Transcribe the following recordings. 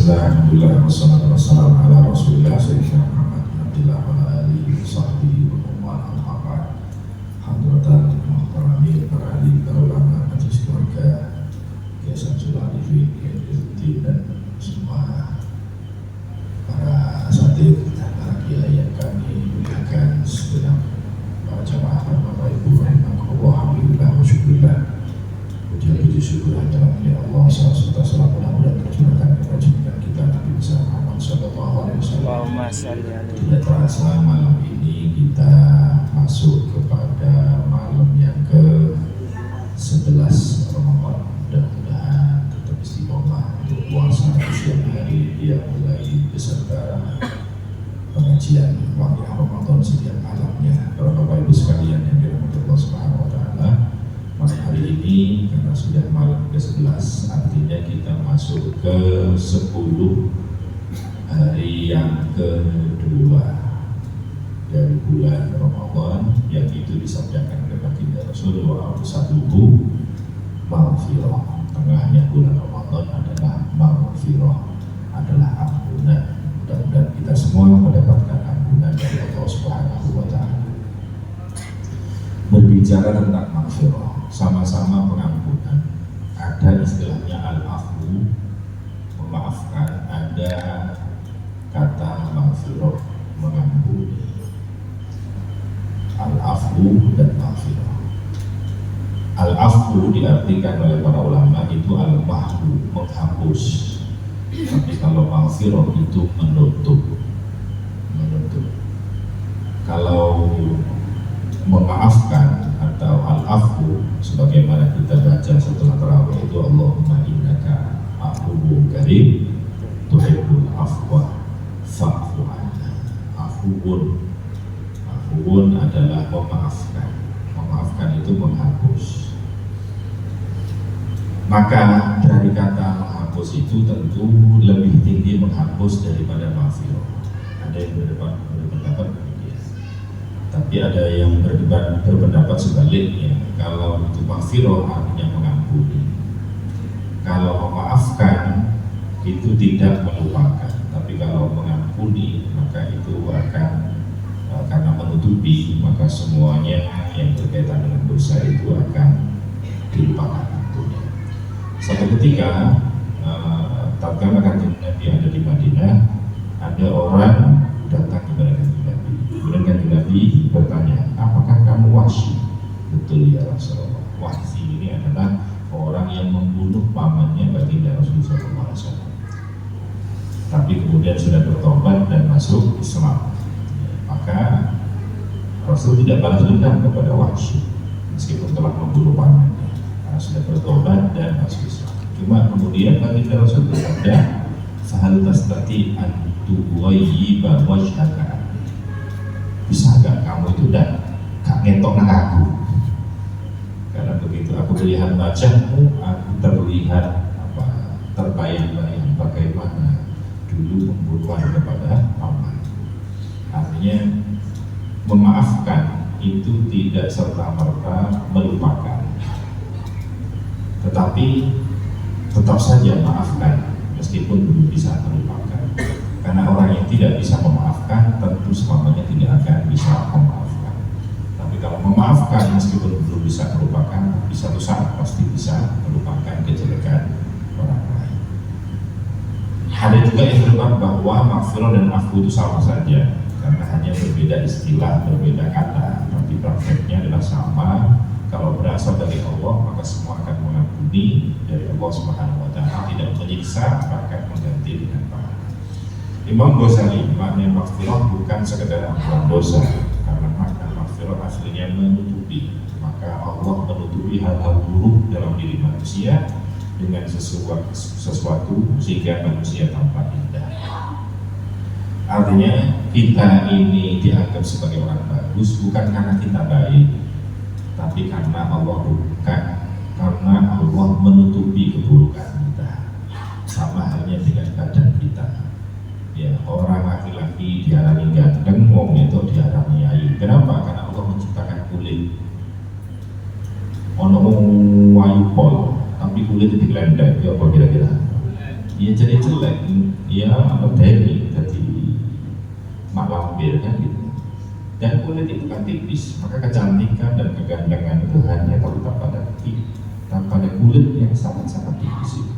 Bismillahirrahmanirrahim. Wassalatu wassalamu ala Rasulillah sayyidina Muhammad Abdillah wa ala alihi wa sahbihi wa man wala. Hadratan muhtarami para ahli, para ulama, majelis keluarga, Yayasan Sulawesi, Yayasan dan semua para asatidz, para kiai yang kami muliakan, segenap para jamaah, Bapak Ibu, rahimakumullah, alhamdulillah wa syukurillah. Puji syukur hanya milik Allah SWT. Selamat dan terjemahkan kebajikan kita Nabi besar Muhammad SAW. Tidak terasa malam ini kita masuk kepada malam yang ke-11 Ramadan. Mudah-mudahan tetap istiqomah untuk puasa siang hari yang mulai beserta pengajian waktu Ramadan setiap malamnya. Para Bapak Ibu sekalian yang dirahmati Allah Subhanahu wa taala, malam hari ini karena sudah malam ke-11, artinya kita masuk ke 10 hari yang kedua dari bulan Ramadan, yang itu disabdakan oleh baginda Rasulullah SAW, maghfirah. Tengahnya bulan Ramadan adalah maghfirah, adalah ampunan. Mudah-mudahan kita semua mendapatkan ampunan dari Allah Subhanahu wa taala. Berbicara tentang maghfirah, sama-sama pengampunan, ada istilahnya al-afwu, memaafkan, ada kata maghfirah, mengampuni. Al-afwu dan maghfirah. Al-afwu diartikan oleh para ulama itu al-mahwu, menghapus. Tapi kalau maghfirah itu menutup. Kalau memaafkan atau al-afwu, sebagaimana kita baca setelah tarawih itu, Allahumma innaka afuwwun karim tuhibbul afwa fa'fu anna. Afuwun adalah memaafkan. Memaafkan itu menghapus. Maka dari kata menghapus itu tentu lebih tinggi menghapus daripada maghfirah. Ada yang berpendapat demikian, tapi ada yang berpendapat sebaliknya. Kalau itu maghfirah artinya mengampuni, kalau memaafkan itu tidak melupakan, tapi kalau mengampuni maka itu akan karena menutupi, maka semuanya yang berkaitan dengan dosa itu akan dilupakan. Suatu ketika tatkala Kanjeng Nabi ada di Madinah, ada orang datang kepada Kanjeng Nabi. Kemudian Kanjeng Nabi bertanya, apakah kamu Wahsy? Betul ya Rasulullah. Wahsy ini adalah orang yang membunuh pamannya baginda Rasulullah SAW. Tapi kemudian sudah bertobat dan masuk Islam. Maka Rasul tidak balas dendam kepada Wahsy meskipun telah membunuh pamannya. Sudah bertobat dan masuk Islam. Cuma kemudian baginda Rasul bersabda, fahal tastati an tughayyiba wajhaka. Bisa gak kamu itu gak ngetok nang aku? Karena begitu aku melihat wajahmu, aku terlihat terbayang-bayang bagaimana dulu pembunuhan kepada paman. Artinya memaafkan itu tidak serta-merta melupakan, tetapi tetap saja maafkan meskipun belum bisa melupakan. Karena orang yang tidak bisa memaafkan tentu selamanya tidak akan bisa memaafkan. Tapi kalau memaafkan meskipun belum bisa melupakan, di satu saat pasti bisa melupakan kejelekan orang lain. Ada juga yang berpendapat bahwa maghfirah dan afwu itu sama saja, karena hanya berbeda istilah, berbeda kata, tapi prakteknya adalah sama. Kalau berasal dari Allah, maka semua akan mengampuni dari Allah Subhanahu wa taala, tidak menyiksa, bahkan mengganti dengan pahala. Imam Ghazali, makna maghfirah bukan sekedar ampunan dosa, karena makna maghfirah aslinya menutupi. Maka Allah menutupi hal-hal buruk dalam diri manusia dengan sesuatu sehingga manusia tampak indah. Artinya kita ini dianggap sebagai orang bagus bukan karena kita baik, tapi karena Allah bukan, karena Allah menutupi keburukan kita. Sama halnya dengan badan kita. Ya, orang laki-laki diarani ganteng, wong itu diarani ayu. Kenapa? Karena Allah menciptakan kulit. Ono wong ayu pol, tapi kulit itu glendek. Ya apa kira-kira? ya jadi jelek, ya medeni, jadi mak lampir kan gitu. Dan kulit itu kan tipis, maka kecantikan dan kegantengan itu hanya terletak pada kulit yang sangat-sangat tipis itu.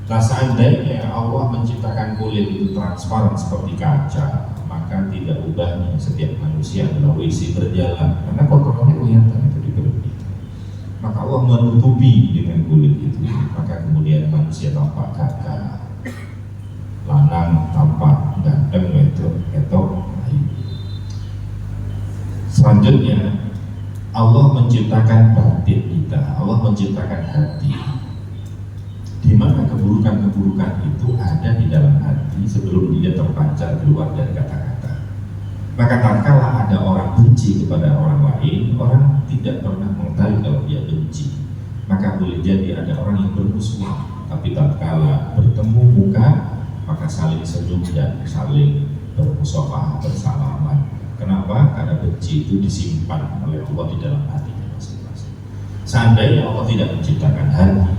Nah, seandainya Allah menciptakan kulit itu transparan seperti kaca, maka tidak ubahnya setiap manusia adalah WC berjalan, karena kotorannya kelihatan itu di kulit itu. Maka Allah menutupi dengan kulit itu, maka kemudian manusia tampak gagah, lanang tampak ganteng, ketok. Selanjutnya Allah menciptakan batin kita, Allah menciptakan hati, di mana keburukan-keburukan itu ada di dalam hati sebelum dia terpancar keluar dari kata-kata. Maka tatkala ada orang benci kepada orang lain, orang tidak pernah mengetahui kalau dia benci. Maka boleh jadi ada orang yang bermusuhan, tapi tatkala bertemu muka, maka saling senyum dan saling bermusafah, bersalaman. Kenapa? Karena benci itu disimpan oleh Allah di dalam hatinya masing-masing. Seandainya Allah tidak menciptakan hati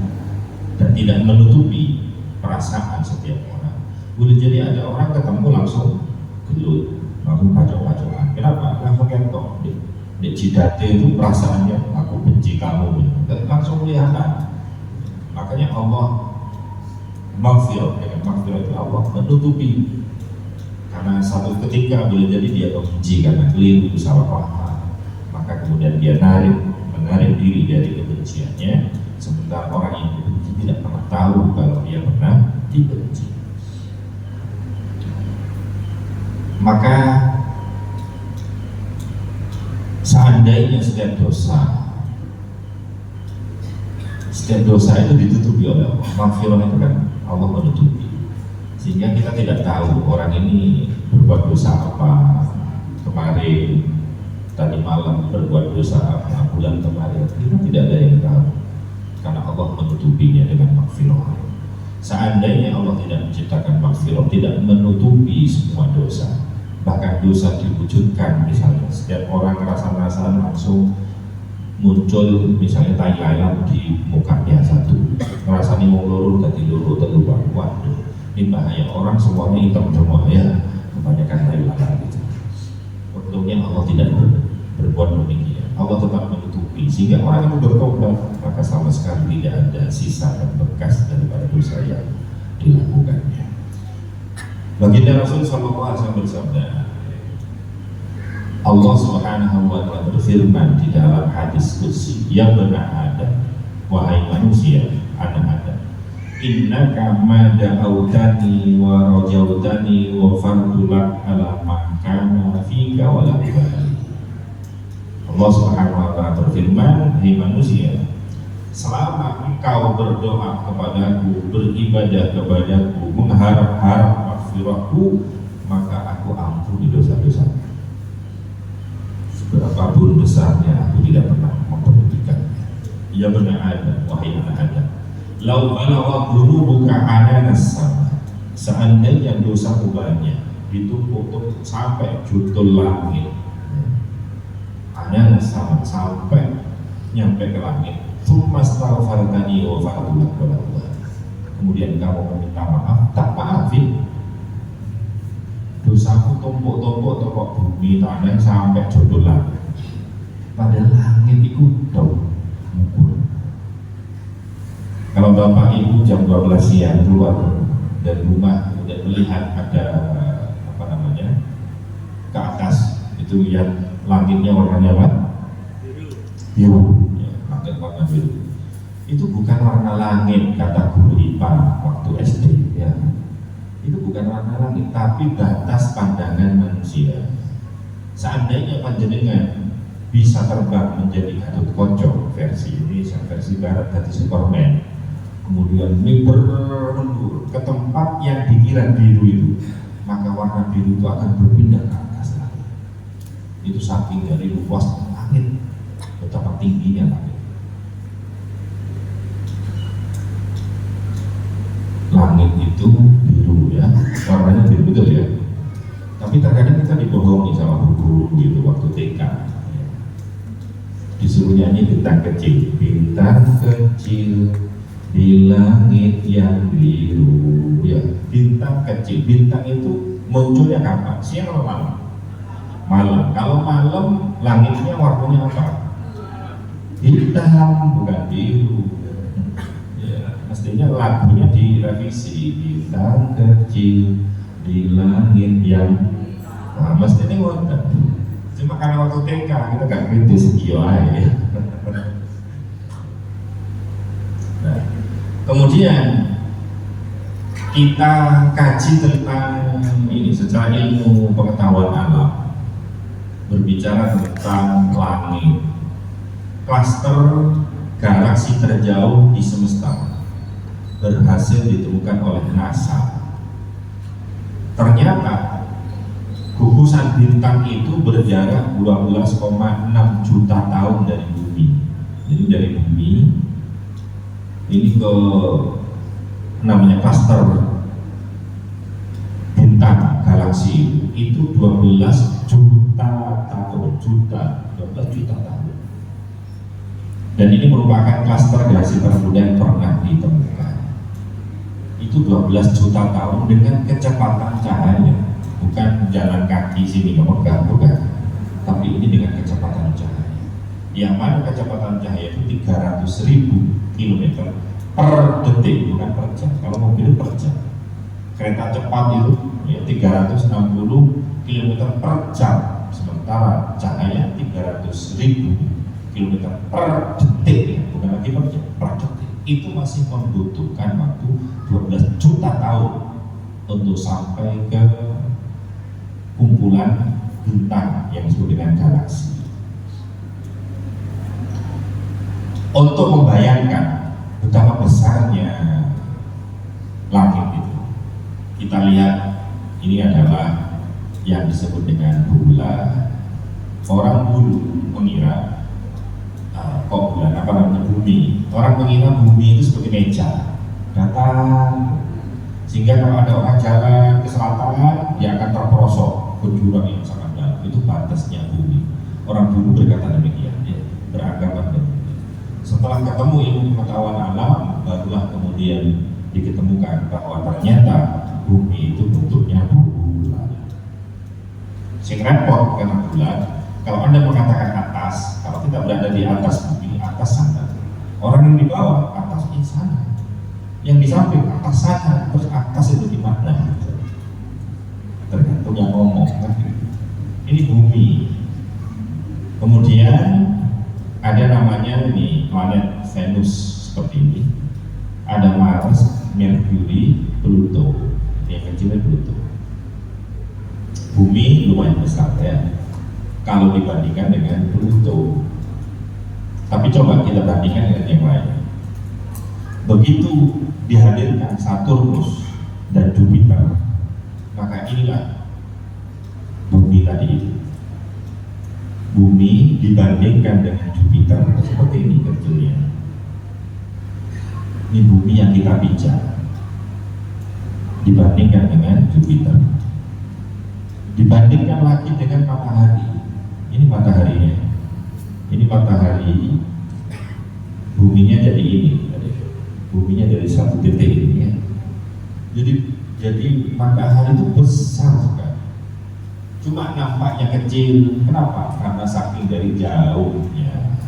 dan tidak menutupi perasaan setiap orang, boleh jadi ada orang ketemu langsung gelut, langsung pacok-pacokan. Kenapa? Langsung kentok di cidate itu perasaannya, aku benci kamu, langsung kelihatan. Makanya Allah maghfirah, dengan maghfirah itu Allah menutupi. Karena satu ketika boleh jadi dia benci karena keliru, salah paham, maka kemudian dia menarik diri dari kebenciannya, sementara orang yang dibenci tidak pernah tahu kalau dia pernah dibenci. Maka seandainya setiap dosa itu ditutupi oleh Allah, maghfirah itu kan Allah menutupi, sehingga kita tidak tahu orang ini berbuat dosa apa kemarin, tadi malam berbuat dosa apa bulan kemarin, kita tidak ada yang tahu karena Allah menutupinya dengan maghfirah. Seandainya Allah tidak menciptakan maghfirah, tidak menutupi semua dosa, bahkan dosa diwujudkan, misalnya setiap orang ngerasa-ngerasa langsung muncul misalnya tai lalat di mukanya satu, ngerasanya mau loro ganti loro terlupa, waduh ini bahaya, orang semuanya hitam semua ya, kebanyakan tai lalat itu. Untungnya Allah tidak berbuat demikian, Allah tetap menutupi sehingga orang itu bertobat, maka sama sekali tidak ada sisa dan bekas daripada dosa yang dilakukannya. Baginda Rasul SAW bersabda, Allah Subhanahu wa Ta'ala berfirman di dalam hadis qudsi, ya bani Adam, wahai manusia, anak Adam, innaka ma da'autani wa rajautani wa fardulak ala ma kana fika wa la ubali. Allah Subhanahu wa Ta'ala berfirman, hai manusia, selama engkau berdoa kepadaku, beribadah kepadaku, mengharap-harap maghfirahku, maka aku ampuni dosa-dosamu. Berapapun besarnya aku tidak pernah memperhatikannya. Ya bani Adam, wahai anak Adam, lau balagha dhunubuka ananas sama, seandainya dosamu banyak ditumpuk sampai jutul langit, ananas sama, sampai nyampe ke langit, tsumma astaghfartani wa fa'altu lak, kemudian kamu meminta maaf, tak maafin, dosaku tumpuk-tumpuk tokok bumi tanah sampai jodoh langit. Padahal langit itu jauh mengukur. Kalau bapak ibu jam 12 siang keluar dari rumah kemudian melihat ada ke atas, itu lihat langitnya warnanya apa? Biru. Ya, langit warna biru. Itu bukan warna langit kata guru IPA waktu SD ya. Itu bukan warna langit, tapi batas pandangan manusia. Seandainya panjenengan bisa terbang menjadi Gatot versi Indonesia, versi Barat dari Superman, kemudian mendur ke tempat yang dikira biru itu, maka warna biru itu akan berpindah ke atas lagi. Itu saking dari luas langit, betapa tingginya langit. Langit itu biru ya, warnanya biru betul ya. Tapi terkadang kita dibohongi sama guru gitu waktu TK. Disuruh nyanyi bintang kecil di langit yang biru. Ya, bintang kecil. Bintang itu munculnya kapan? Siang atau malam? Malam. Kalau malam langitnya warnanya apa? Hitam, bukan biru. Ya, mestinya lagunya direvisi. Bintang kecil di langit yang, nah, mestinya warna. Cuma karena waktu TK kita gak kritis, iya ya. Nah, kemudian kita kaji tentang ini secara ilmu pengetahuan alam, berbicara tentang langit, klaster galaksi terjauh di semesta berhasil ditemukan oleh NASA. Ternyata gugusan bintang itu berjarak 12,6 juta tahun dari bumi. Jadi dari bumi ini ke namanya klaster bintang galaksi itu 12 juta tahun, 12 juta tahun. Dan ini merupakan klaster galaksi termuda yang pernah ditemukan. Itu 12 juta tahun dengan kecepatan cahaya, bukan jalan kaki sini memegang, bukan, tapi ini dengan kecepatan cahaya. Yang mana kecepatan cahaya itu 300.000 km per detik, bukan per jam. Kalau mobil per jam, kereta cepat itu ya 360 km per jam, sementara cahaya 300.000 km per detik, ya, bukan lagi per jam, per detik. Itu masih membutuhkan waktu 12 juta tahun untuk sampai ke kumpulan bintang yang disebut dengan galaksi. Untuk membayangkan betapa besarnya langit itu, kita lihat ini adalah yang disebut dengan bulan. Orang dulu mengira kok bulan, apa namanya, bumi. Orang mengira bumi itu seperti meja datar, sehingga kalau ada orang jalan ke selatan dia akan terperosok ke jurang yang sangat dalam. Itu batasnya bumi. Orang dulu berkata demikian, ya, beranggapan demikian. Setelah ketemu ilmu pengetahuan alam, barulah kemudian diketemukan bahwa ternyata bumi itu bentuknya bulan. Sing repot karena bulan, kalau Anda mengatakan atas, kalau kita berada di atas bumi, atas sana. Orang yang di bawah, atas di sana. Yang di samping, atas sana. Terus atas itu di mana? Tergantung yang ngomong. Ini bumi. Kemudian ada namanya ini planet Venus seperti ini. Ada Mars, Mercury, Pluto. Yang kecilnya Pluto. Bumi lumayan besar ya, kalau dibandingkan dengan Pluto. Tapi coba kita bandingkan dengan yang lain. Begitu dihadirkan Saturnus dan Jupiter, maka inilah bumi tadi itu. Bumi dibandingkan dengan Jupiter seperti ini kecilnya. Ini bumi yang kita pijak dibandingkan dengan Jupiter. Dibandingkan lagi dengan matahari. Ini mataharinya. Ini matahari. Buminya jadi ini. Buminya dari satu titik ini ya. Jadi matahari itu besar sekali. Cuma nampaknya kecil. Kenapa? Karena saking dari jauhnya.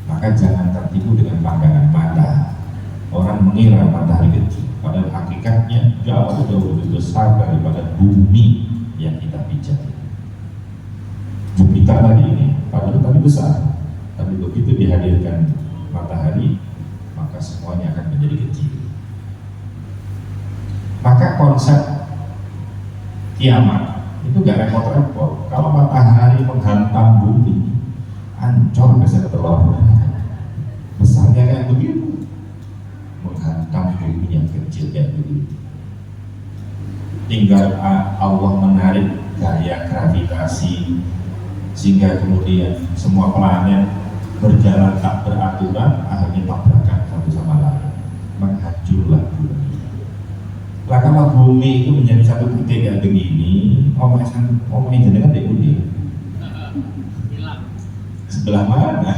Maka jangan tertipu dengan pandangan mata. Orang mengira matahari kecil, padahal hakikatnya jauh lebih besar daripada bumi yang kita pijak. Jupiter tadi ini, padahal tadi besar, tapi begitu dihadirkan matahari, maka semuanya akan menjadi kecil. Maka konsep kiamat itu gak repot-repot. Kalau matahari menghantam bumi, hancur besar telur. Besarnya kayak begitu, menghantam bumi yang kecil kayak begitu. Tinggal Allah menarik gaya gravitasi sehingga kemudian semua planet berjalan tak beraturan, akhirnya tabrakan satu sama lain, menghancurlah bumi. Lah kalau bumi itu menjadi satu titik kayak begini, omongin jenengan dek undi. Sebelah mana?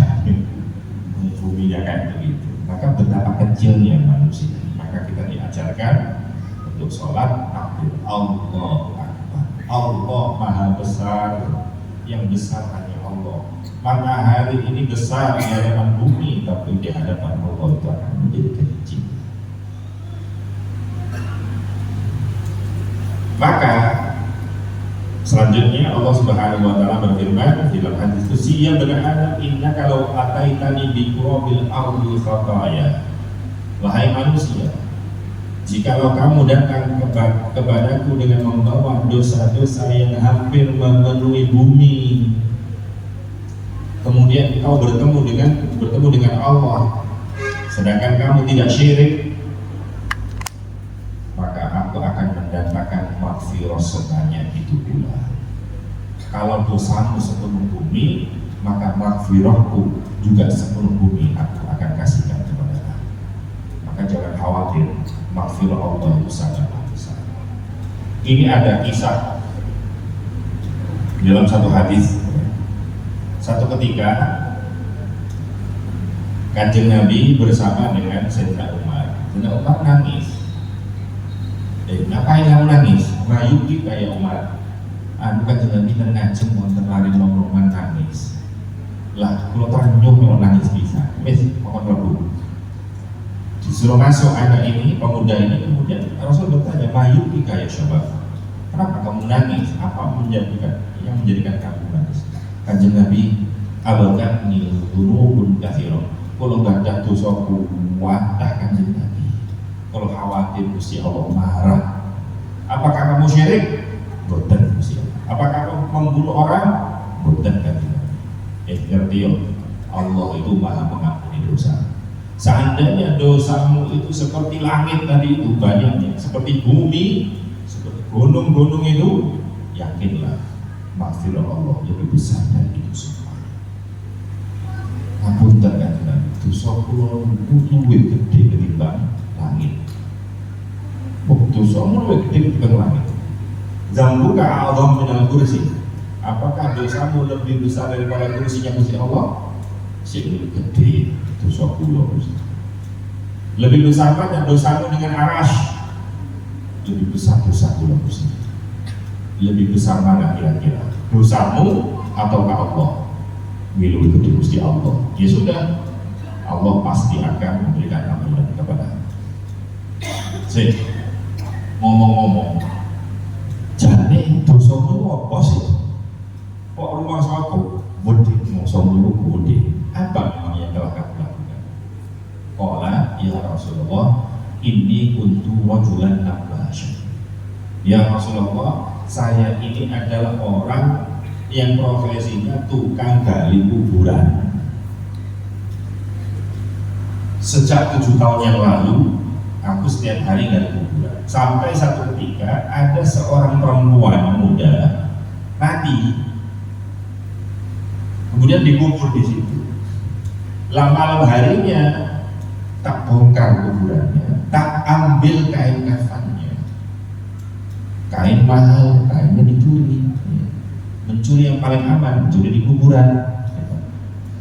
Buminya kayak begitu. Maka betapa kecilnya manusia. Maka kita diajarkan untuk sholat takbir Allahu Akbar. Allah Maha Besar, yang besar hanya Allah. Matahari ini besar di hadapan bumi, tapi di hadapan Allah itu akan menjadi kecil. Maka selanjutnya Allah Subhanahu wa taala berfirman dalam hadis qudsi, ya bani Adam, inna kalau ataitani bi qurabil ardi khataya. Wahai manusia, jikalau kamu datang kepadaku dengan membawa dosa-dosa yang hampir memenuhi bumi, kemudian kau bertemu dengan Allah, sedangkan kamu tidak syirik, maka aku akan mendatangkan maghfirah sebanyak itu pula. Kalau dosamu sepenuh bumi, maka maghfirahku juga sepenuh bumi aku akan kasihkan kepada kamu. Maka jangan khawatir, maghfirah Allah itu sangatlah besar. Ini ada kisah dalam satu hadis. Satu ketika Kanjeng Nabi bersama dengan Sayyidina Umar. Sayyidina Umar nangis. Ngapain kamu nangis? Mayuki kayak Umar. Anu Kanjeng Nabi kan ngajeng wonten lari ngomong nangis. Lah kalau ternyuh kalau nangis bisa. Wes pokok lebu. Disuruh masuk anak ini, pemuda ini, kemudian Rasul bertanya, Mayuki kayak siapa? Kenapa kamu nangis? Apa yang menjadikan kamu nangis? Kanjeng Nabi, abalkan ni dunubun kathiro. Kalau gadah dosa kuatah Kanjeng Nabi. Kalau khawatir Gusti Allah marah. Apakah kamu syirik? Boten Gusti Allah. Apakah kamu membunuh orang? Boten Kanjeng Nabi. Ngerti ya? Allah itu Maha mengampuni dosa. Seandainya dosamu itu seperti langit tadi itu banyaknya, seperti bumi, seperti gunung-gunung itu, yakinlah maghfirah Allah lebih besar dari itu semua. Ngapunten Kanjeng, dosa kula luwih gede ketimbang langit. Dosamu luwih gede ketimbang langit. Zambuka a'zam minal kursi. Apakah dosamu lebih besar daripada kursinya Gusti Allah? Sing lebih gede dosa kula. Lebih besar mana dosamu dengan arash? Lebih besar dosa kula Gusti. Lebih besar mana kira-kira? Dosamu ataukah Allah? Lebih gede Gusti Allah. Ya sudah, Allah pasti akan memberikan ampunan kepada. Ngomong-ngomong, jane dosamu apa sih? Kok rumah saku gede, dosamu gede. Apa memang yang telah kamu lakukan? Qala ya Rasulullah, inni kuntu rajulan nabasya. Ya Rasulullah, saya ini adalah orang yang profesinya tukang gali kuburan. Sejak 7 tahun yang lalu, aku setiap hari gali kuburan. Sampai satu ketika ada seorang perempuan muda mati, kemudian dikubur di situ. Malam harinya tak bongkar kuburannya, tak ambil kain kafannya. Kain mahal, kainnya dicuri. Mencuri yang paling aman, mencuri di kuburan.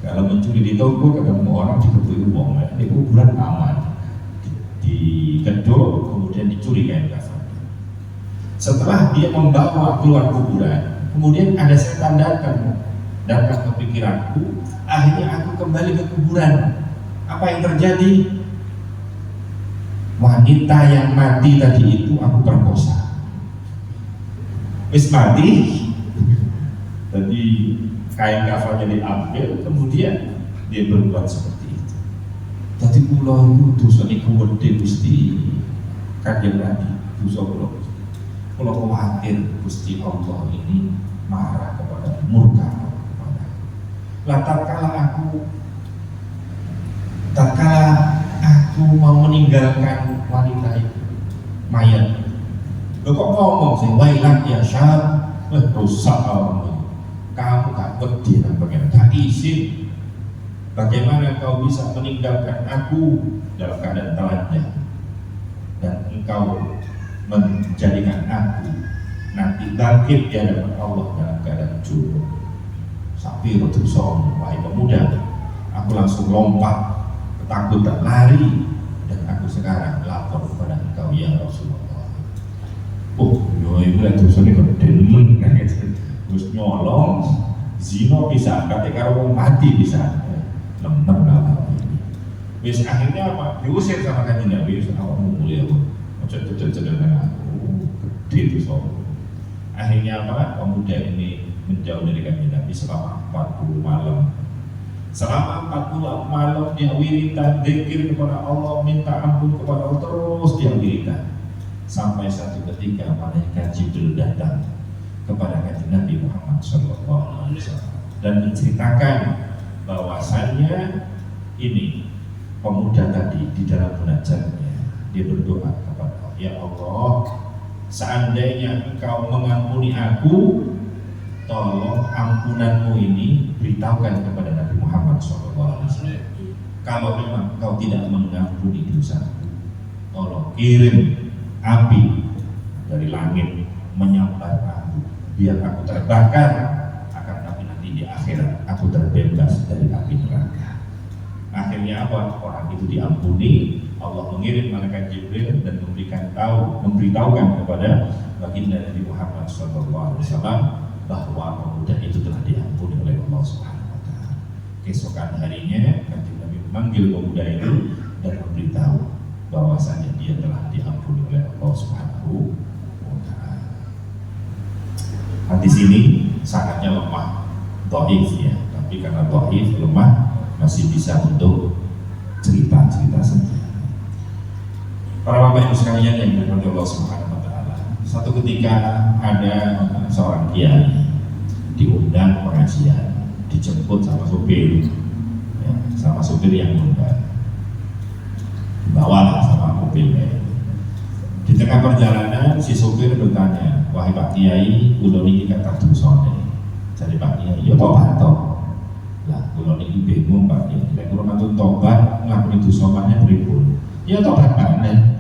Kalau mencuri di toko, ketemu orang dikepui uang, di kuburan aman. Di kedok, kemudian dicuri kain kafannya. Setelah dia membawa keluar kuburan, kemudian ada setan datang ke pikiranku. Akhirnya aku kembali ke kuburan. Apa yang terjadi? Wanita yang mati tadi itu aku perkosa. Wis mati. Tadi kain kafannya diambil, kemudian dia berbuat seperti itu. Tadi pulau itu dosa iku gede Gusti. Kanjeng Nabi, dosa pulau. Kalau khawatir Gusti Allah ini marah kepada, murka. Lah tatkala aku mau meninggalkan wanita itu, mayat. Lo kok ngomong sih, wailan ya syar, rusak kamu gak pedih dan bagaimana, gak izin. Bagaimana kau bisa meninggalkan aku dalam keadaan telanjang, dan engkau menjadikan aku nanti bangkit di hadapan Allah dalam keadaan junub. Sapi rotusong, wahai pemuda, aku langsung lompat ke takut tak lari, dan aku sekarang lapor kepada engkau ya Rasulullah. Oh, yo itu lah dosanya gede men, terus nyolong, zina bisa, ketika orang mati bisa, lemen lah. Wis akhirnya apa? Diusir sama kanjeng Nabi, awakmu mulia kok, macet dengan aku, gede itu soal. Akhirnya apa? Pemuda ini menjauh dari kanjeng Nabi selama 40 malam. Selama 40 malam dia wiridan, zikir kepada Allah, minta ampun kepada Allah, terus dia wiridan. Sampai satu ketika malaikat Jibril datang kepada kanjeng Nabi Muhammad SAW dan menceritakan bahwasannya ini pemuda tadi di dalam munajatnya dia berdoa kepada Allah, ya Allah, seandainya engkau mengampuni aku, tolong ampunanmu ini beritahukan kepada Nabi Muhammad SAW. Kalau memang engkau tidak mengampuni dosaku, tolong kirim api dari langit menyambar aku, biar aku terbakar, akan tapi nanti di akhirat aku terbebas dari api neraka. Akhirnya apa? Orang itu diampuni. Allah mengirim malaikat Jibril dan memberitahukan kepada baginda Nabi Muhammad SAW bahwa pemuda itu telah diampuni oleh Allah Subhanahu wa Ta'ala. Keesokan harinya kanjeng Nabi memanggil pemuda itu dan memberitahu bahwasanya dia telah diampuni oleh Allah Subhanahu wa Ta'ala. Hadis ini sangatnya lemah, dhaif ya, tapi karena dhaif lemah masih bisa untuk cerita-cerita saja. Para bapak ibu sekalian yang dirahmati Allah Subhanahu wa Ta'ala, satu ketika ada seorang kiai diundang pengajian, dijemput sama supir, ya, sama supir yang mengundang, dibawa sama mobilnya. Di tengah perjalanan si supir bertanya, wahai Pak Kiai, kula niki kathah dosane. Jadi Pak Kiai, ya tobat to. Lah kula niki bingung Pak Kiai, lek kula mantun tobat ngakoni dosa maneh pripun? Ya tobat maneh.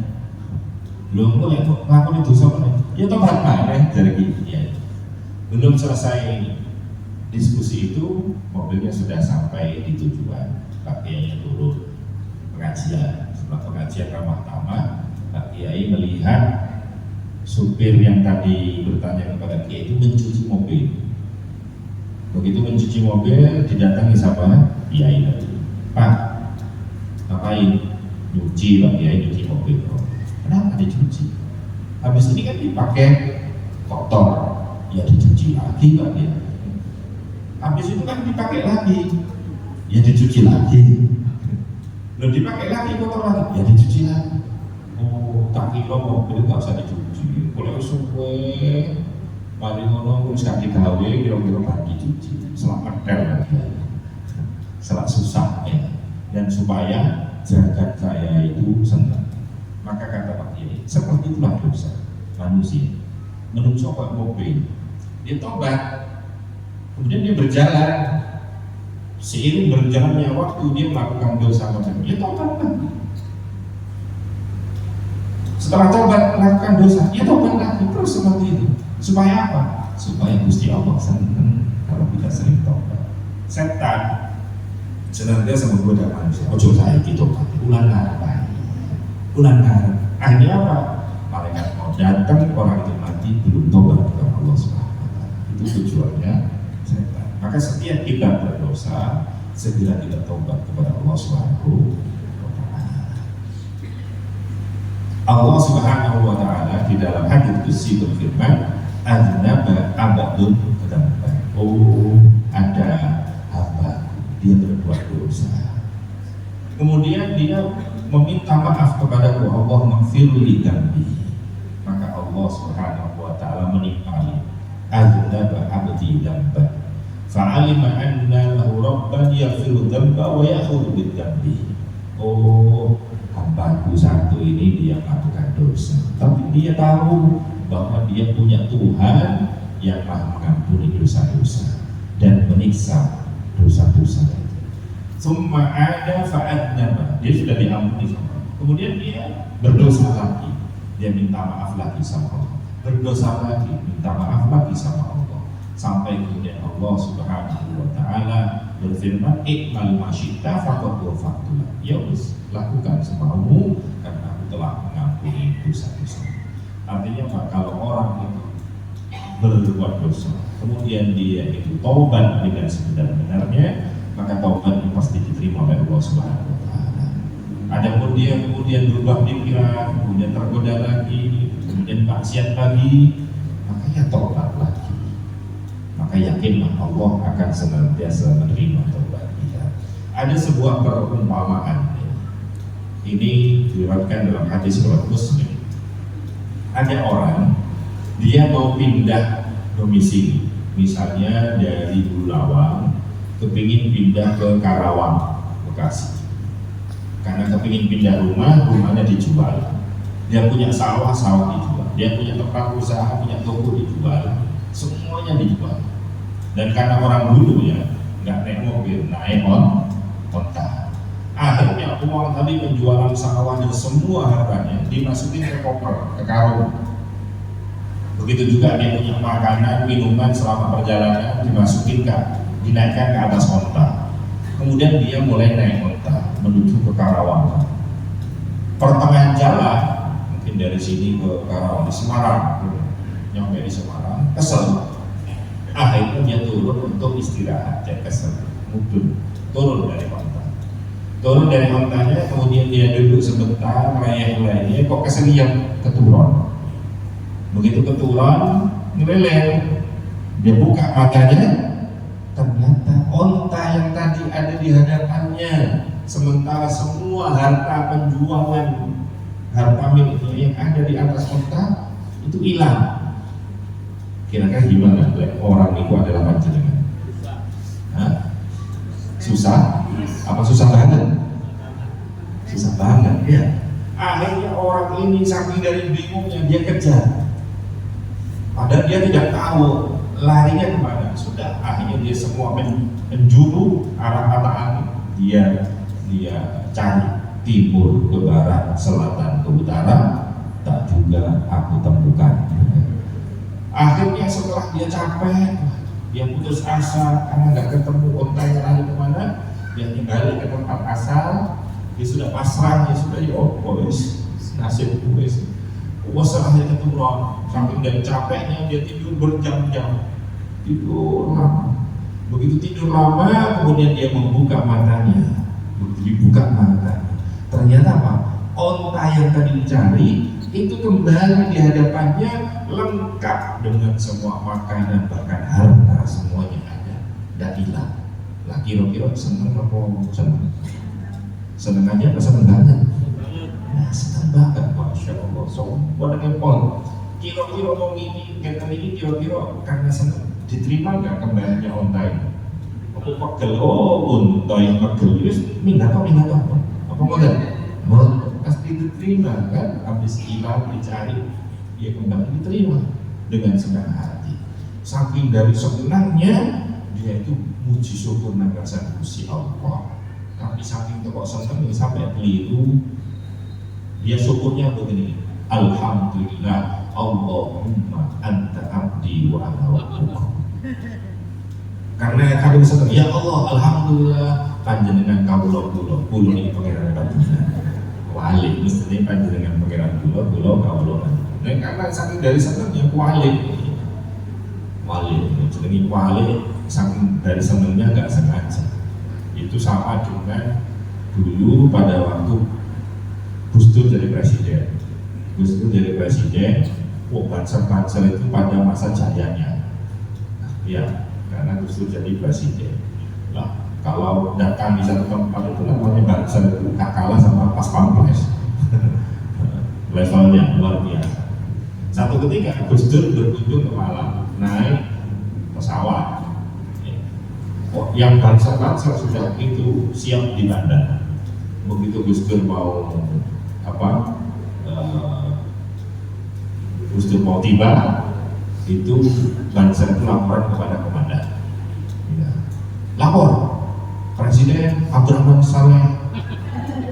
Lho kok lek ngakoni dosa maneh, ya tobat maneh dari Kiai. Belum selesai diskusi itu, mobilnya sudah sampai di tujuan. Pak Kiai turun pengajian. Setelah pengajian ramah tamah, Pak Kiai melihat supir yang tadi bertanya kepada Kiai itu mencuci mobil. Begitu mencuci mobil, didatangi sama Kiai tadi. Pak, ngapain? Nyuci, Pak Kiai nyuci mobil. Kenapa dicuci? Habis ini kan dipakai kotor, ya dicuci lagi Pak Kiai. Habis itu kan dipakai lagi, ya dicuci lagi. Lalu dipakai lagi kotor lagi, ya dicuci lagi. Oh, tak kira mobil nggak usah dicuci. Kalau suwe, paling ngono harus ganti gawe, kira-kira ganti dicuci. Selamat lagi, selamat susah ya. Dan supaya jagat saya itu senang. Maka kata Pak Kiai, seperti itulah dosa manusia. Menungso kok mobil, dia tobat, kemudian dia berjalan. Seiring berjalannya waktu dia melakukan dosa macam dia tobat lagi. Setelah tobat melakukan dosa, dia tobat lagi, terus seperti itu. Supaya apa? Supaya Gusti Allah senang kalau kita sering tobat. Setan senantiasa menggoda manusia. Ojo saya gitu, ulang apa? Ulang apa? Akhirnya apa? Malaikat mau datang, orang itu mati belum tobat kepada Allah Subhanahu wa Ta'ala. Itu tujuannya setan. Maka setiap kita berdosa, segera kita tobat kepada Allah Subhanahu wa Ta'ala. Allah Subhanahu wa Ta'ala di dalam hadits qudsi berfirman, "Aznaba abdun dzamba." Oh, ada hamba, dia berbuat dosa. Kemudian dia meminta maaf kepada Allah, maghfirli dzambi. Maka Allah Subhanahu wa Ta'ala menimpali, "Aznaba abdi dzamba." Fa'alima anna lahu rabban yaghfiru dzamba wa ya'khudhu bidzambi. Oh, hambaku satu ini dia melakukan dosa, tapi dia tahu bahwa dia punya Tuhan yang maha mengampuni dosa-dosa dan menyiksa dosa-dosa itu. Summa ada fa'adnaba, dia sudah diampuni sama Allah. Kemudian dia berdosa lagi, dia minta maaf lagi sama Allah. Berdosa lagi, minta maaf lagi sama Allah. sampai kemudian Allah Subhanahu wa taala berfirman, "Ikmal masyita faqad ghaffartu lak." Ya wis, lakukan semaumu karena aku telah mengampuni dosa-dosa. Artinya Pak, kalau orang itu berbuat dosa, kemudian dia itu taubat dengan sebenar-benarnya, maka taubatnya pasti diterima oleh Allah Subhanahu wa taala. Adapun dia kemudian berubah pikiran, kemudian tergoda lagi, kemudian maksiat lagi, maka ya taubat lagi. Maka yakinlah Allah akan senantiasa menerima taubat kita. Ada sebuah perumpamaan, ini diriwayatkan dalam hadis riwayat Muslim. Ada orang, dia mau pindah domisili, misalnya dari Bulawang kepingin pindah ke Karawang, Bekasi. Karena kepingin pindah rumah, rumahnya dijual. Dia punya sawah, sawah dijual. Dia punya tempat usaha, punya toko dijual. Semuanya dijual. Dan karena orang dulu ya nggak naik mobil, naik onta. Akhirnya uang tadi penjualan sawah dan semua hartanya dimasukin ke koper, ke karung. Begitu juga dia punya makanan, minuman selama perjalanan dimasukin dinaikkan ke atas onta. Kemudian dia mulai naik onta menuju ke Karawang. Pertengahan jalan, mungkin dari sini ke Karawang di Semarang, nyampe di Semarang, kesel. Akhirnya dia turun untuk istirahat, dia kesel, mudun, turun dari onta. Turun dari ontanya, kemudian dia duduk sebentar, melayang-layangnya, kok keselian keturun. Begitu keturun, ngeleleng, dia buka matanya, ternyata onta yang tadi ada di hadapannya, sementara semua harta penjualan, harta miliknya yang ada di atas onta itu hilang. Kira-kira gimana orang itu adalah panjenengan? Susah? Apa susah banget? Susah banget ya. Akhirnya orang ini saking dari bingungnya dia kejar. Padahal dia tidak tahu larinya kemana. Sudah akhirnya dia semua menjuru arah mata angin. Dia cari timur ke barat, selatan ke utara, tak juga aku temukan. Akhirnya setelah dia capek, dia putus asa karena nggak ketemu ontanya lari kemana, dia kembali ke tempat asal. Dia sudah pasrah, dia sudah nasib wes. Akhirnya keturun, saking dari capeknya dia tidur berjam-jam, tidur lama. Begitu tidur lama, kemudian dia membuka matanya. Begitu dibuka matanya, ternyata apa? Onta yang tadi dicari itu kembali di hadapannya, lengkap dengan semua makanan, bahkan harta semuanya ada, tidak hilang. Lah kira-kira seneng apa seneng? Seneng aja apa seneng banget? Nah, seneng banget, masya Allah. So, pada ngepol. Kira-kira mau ini, kira-kira karena seneng diterima nggak kembalinya onta ini? Aku pegel, onta yang pegel, terus minggat apa? Apa enggak? Pasti diterima kan, habis hilang dicari, dia kembali diterima dengan senang hati. Saking dari senangnya dia itu muji syukur nang rasa Gusti Allah. Tapi saking kok seneng sampai keliru, dia syukurnya begini, alhamdulillah, Allahumma anta abdi wa ana rabbuka. Karena kadang seneng, ya Allah, alhamdulillah panjenengan kawula kula ini pangeran panjenengan. Wali, mestinya panjenengan pangeran kula kawula. Dan karena saking dari senengnya wali, jenenge wali, saking dari senengnya nggak sengaja. Itu sama dengan dulu pada waktu Gus Dur jadi presiden. Banser-banser itu pada masa jayanya. Ya, karena Gus Dur jadi presiden. Lah, kalau datang di satu tempat itu namanya banser, itu gak kalah sama pas pampres. Levelnya luar biasa. Satu ketika Gus Dur berkunjung ke Malang, naik pesawat. Yang banser-banser sudah itu siap di bandara. Begitu Gus Dur mau Gus Dur mau tiba, itu banser itu laporan kepada komandan. Ya. Lapor, Presiden Abdurrahman Saleh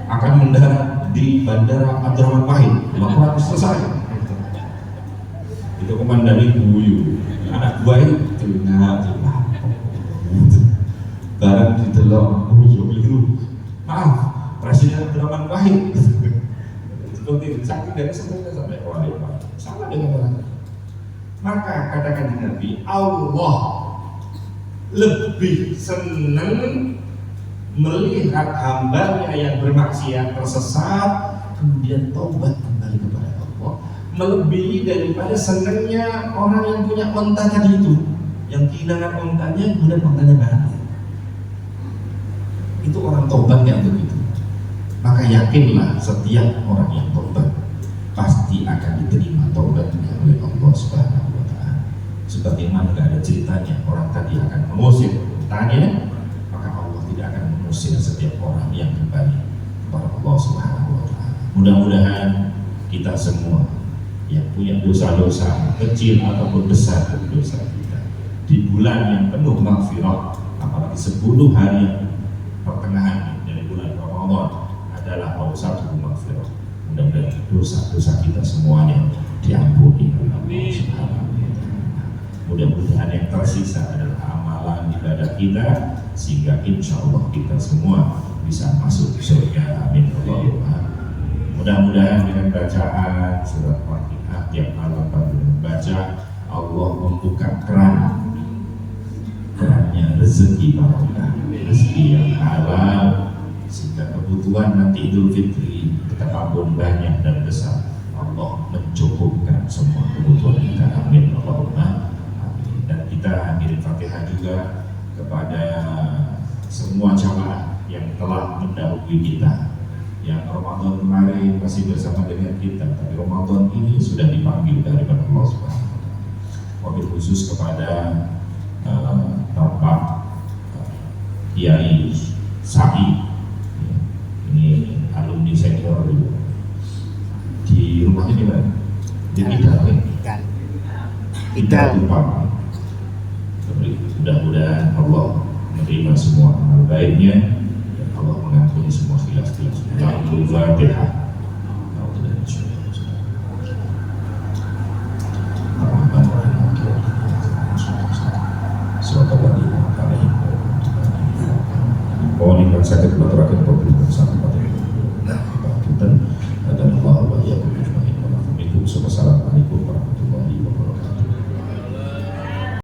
akan mendarat di Bandara Abdurrahman Wahid. Laporan selesai. Itu komandan guyu. anak buah itu telinga barang ditelok, oh iya keliru, maaf Presiden Abdurrahman Wahid seperti itu, saking dari sampai wahid sama dengan orang. Maka katakan Nabi, Allah lebih senang melihat hambanya yang bermaksiat tersesat kemudian taubat kembali kepada Allah, melebihi daripada senangnya orang yang punya onta tadi itu, yang kehilangan ontanya kemudian ontanya balik. Itu orang taubat yang begitu. Maka yakinlah setiap orang yang taubat pasti akan diterima taubatnya oleh Allah Subhanahu wa Ta'ala. Sebagaimana tidak ada ceritanya orang tadi akan mengusir ontanya, maka Allah tidak akan mengusir setiap orang yang kembali kepada Allah Subhanahu wa Ta'ala. Mudah-mudahan kita semua yang punya dosa-dosa kecil ataupun besar dari dosa kita di bulan yang penuh maghfirah, apalagi 10 hari pertengahan dari bulan Ramadan adalah awsatuh maghfirah. Mudah-mudahan dosa-dosa kita semuanya diampuni oleh Allah Subhanahu wa Ta'ala. Mudah-mudahan yang tersisa adalah amalan ibadah kita sehingga insya Allah kita semua bisa masuk surga. Amin Allahumma. Mudah-mudahan dengan bacaan surat Fatihah tiap malam pada membaca, Allah membuka kerannya rezeki barokah, rezeki yang halal, sehingga kebutuhan nanti Idul Fitri betapapun banyak dan besar, Allah mencukupkan semua kebutuhan kita. Amin Allahumma. Amin. Dan kita hadirin Fatihah juga kepada semua jamaah yang telah mendahului kita, yang Ramadan kemarin masih bersama dengan kita, tapi Ramadan ini sudah dipanggil daripada Allah Subhanahu wa Ta'ala. Wabil khusus kepada Bapak Kiai Sa'i, ini alumni senior di rumahnya di mana? Di Tidal. Mudah-mudahan Allah menerima semua amal baiknya. Allah mengampuni semua khilaf-khilaf. Al-Fatihah. Mohon sakit belakang